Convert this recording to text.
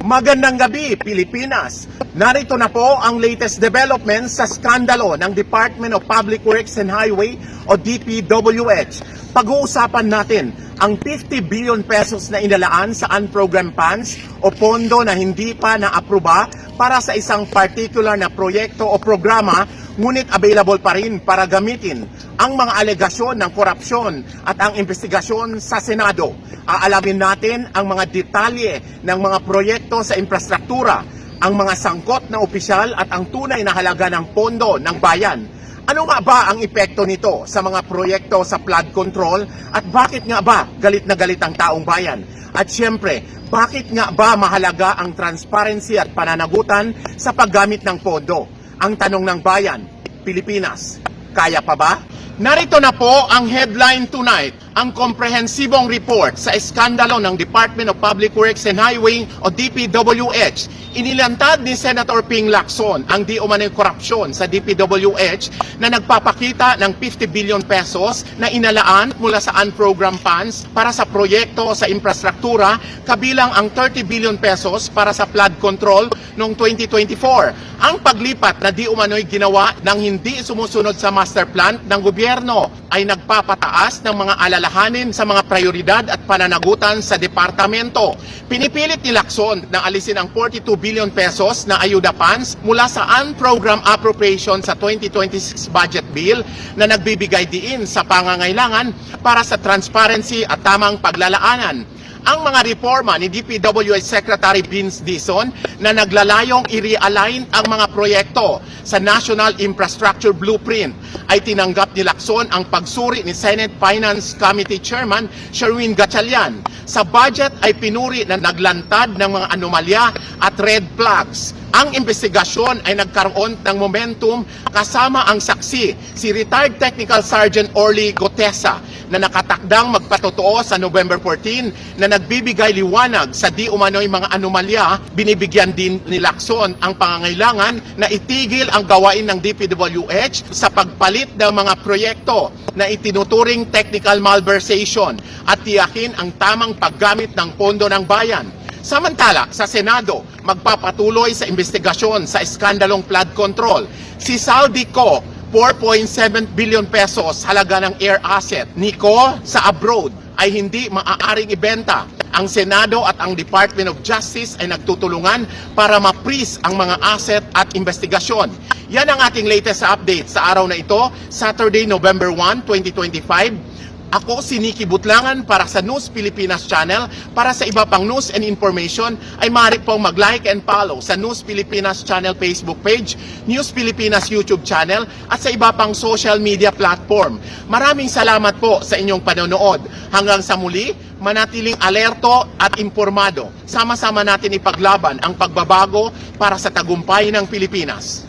Magandang gabi, Pilipinas! Narito na po ang latest developments sa skandalo ng Department of Public Works and Highway o DPWH. Pag-uusapan natin ang 50 billion pesos na inalaan sa unprogrammed funds o pondo na hindi pa na-aproba para sa isang particular na proyekto o programa, ngunit available pa rin para gamitin ang mga alegasyon ng korupsyon at ang investigasyon sa Senado. Aalamin natin ang mga detalye ng mga proyekto sa infrastruktura, ang mga sangkot na opisyal at ang tunay na halaga ng pondo ng bayan. Ano nga ba ang epekto nito sa mga proyekto sa flood control at bakit nga ba galit na galit ang taong bayan? At siyempre, bakit nga ba mahalaga ang transparency at pananagutan sa paggamit ng pondo? Ang tanong ng bayan, Pilipinas, kaya pa ba? Narito na po ang headline tonight, ang komprehensibong report sa eskandalo ng Department of Public Works and Highway o DPWH. Inilantad ni Senator Ping Lacson ang di umano'y korupsyon sa DPWH na nagpapakita ng 50 billion pesos na inalaan mula sa unprogrammed funds para sa proyekto sa infrastruktura, kabilang ang 30 billion pesos para sa flood control noong 2024. Ang paglipat na di umano'y ginawa ng hindi sumusunod sa master plan ng gobyerno ay nagpapataas ng mga alalahanin sa mga prioridad at pananagutan sa departamento. Pinipilit ni Lacson na alisin ang 42 billion pesos na ayuda funds mula sa unprogrammed appropriation sa 2026 budget bill na nagbibigay diin sa pangangailangan para sa transparency at tamang paglalaanan. Ang mga reforma ni DPWH Secretary Vince Dizon na naglalayong i-realign ang mga proyekto sa National Infrastructure Blueprint ay tinanggap ni Lacson ang pagsuri ni Senate Finance Committee Chairman Sherwin Gatchalian. Sa budget ay pinuri na naglantad ng mga anomalya at red flags. Ang investigasyon ay nagkaroon ng momentum kasama ang saksi, si retired Technical Sergeant Orly Gotesa, na nakatakdang magpatotoo sa November 14 na nagbibigay liwanag sa di umano'y mga anomalya. Binibigyan din ni Lacson ang pangangailangan na itigil ang gawain ng DPWH sa pagpalit ng mga proyekto na itinuturing technical malversation at tiyakin ang tamang paggamit ng pondo ng bayan. Samantala, sa Senado, magpapatuloy sa investigasyon sa iskandalong flood control. Si Saldico, 4.7 billion pesos halaga ng air asset niko sa abroad ay hindi maaaring ibenta. Ang Senado at ang Department of Justice ay nagtutulungan para ma-freeze ang mga asset at investigasyon. Yan ang ating latest update sa araw na ito, Saturday, November 1, 2025. Ako si Nikki Butlangan para sa News Pilipinas Channel. Para sa iba pang news and information ay maaari pong mag-like and follow sa News Pilipinas Channel Facebook page, News Pilipinas YouTube channel at sa iba pang social media platform. Maraming salamat po sa inyong panonood. Hanggang sa muli, manatiling alerto at impormado. Sama-sama natin ipaglaban ang pagbabago para sa tagumpay ng Pilipinas.